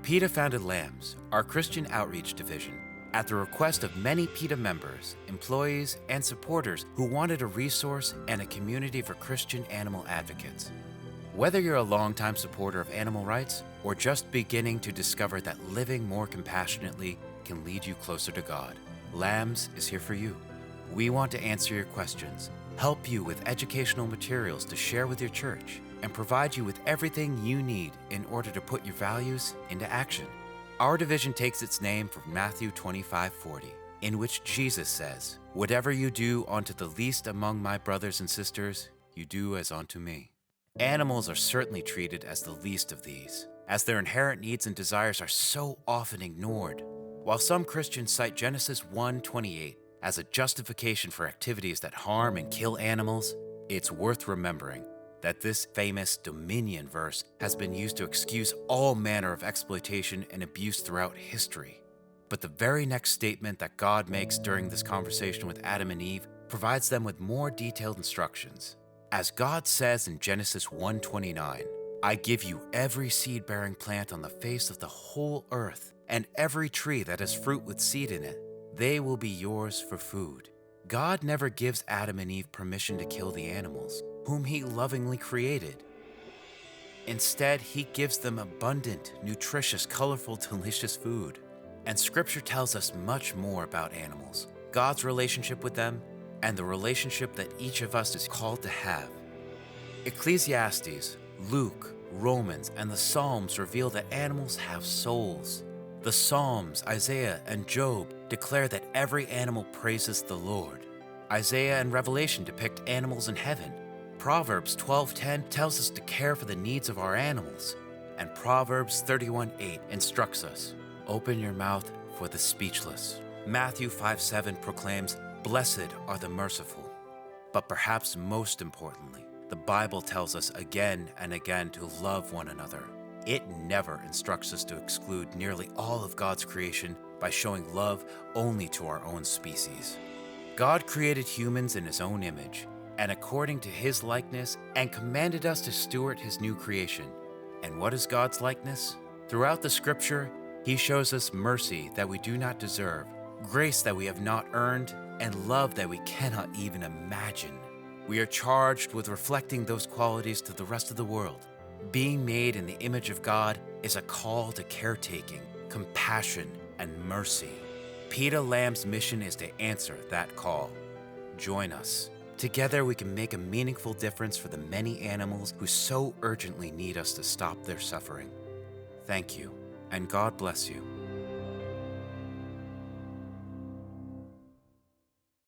PETA founded LAMBS, our Christian outreach division, at the request of many PETA members, employees, and supporters who wanted a resource and a community for Christian animal advocates. Whether you're a longtime supporter of animal rights or just beginning to discover that living more compassionately can lead you closer to God, LAMBS is here for you. We want to answer your questions, help you with educational materials to share with your church, and provide you with everything you need in order to put your values into action. Our division takes its name from Matthew 25:40, in which Jesus says, "Whatever you do unto the least among my brothers and sisters, you do as unto me." Animals are certainly treated as the least of these, as their inherent needs and desires are so often ignored. While some Christians cite Genesis 1:28 as a justification for activities that harm and kill animals, it's worth remembering that this famous dominion verse has been used to excuse all manner of exploitation and abuse throughout history. But the very next statement that God makes during this conversation with Adam and Eve provides them with more detailed instructions. As God says in Genesis 1:29, "I give you every seed-bearing plant on the face of the whole earth, and every tree that has fruit with seed in it. They will be yours for food." God never gives Adam and Eve permission to kill the animals, whom He lovingly created. Instead, He gives them abundant, nutritious, colorful, delicious food. And Scripture tells us much more about animals, God's relationship with them, and the relationship that each of us is called to have. Ecclesiastes, Luke, Romans, and the Psalms reveal that animals have souls. The Psalms, Isaiah, and Job declare that every animal praises the Lord. Isaiah and Revelation depict animals in heaven. Proverbs 12:10 tells us to care for the needs of our animals. And Proverbs 31:8 instructs us, "Open your mouth for the speechless." Matthew 5:7 proclaims, "Blessed are the merciful." But perhaps most importantly, the Bible tells us again and again to love one another. It never instructs us to exclude nearly all of God's creation by showing love only to our own species. God created humans in His own image and according to His likeness and commanded us to steward His new creation. And what is God's likeness? Throughout the Scripture, He shows us mercy that we do not deserve, grace that we have not earned, and love that we cannot even imagine. We are charged with reflecting those qualities to the rest of the world. Being made in the image of God is a call to caretaking, compassion, and mercy. PETA LAMBS' mission is to answer that call. Join us. Together we can make a meaningful difference for the many animals who so urgently need us to stop their suffering. Thank you, and God bless you.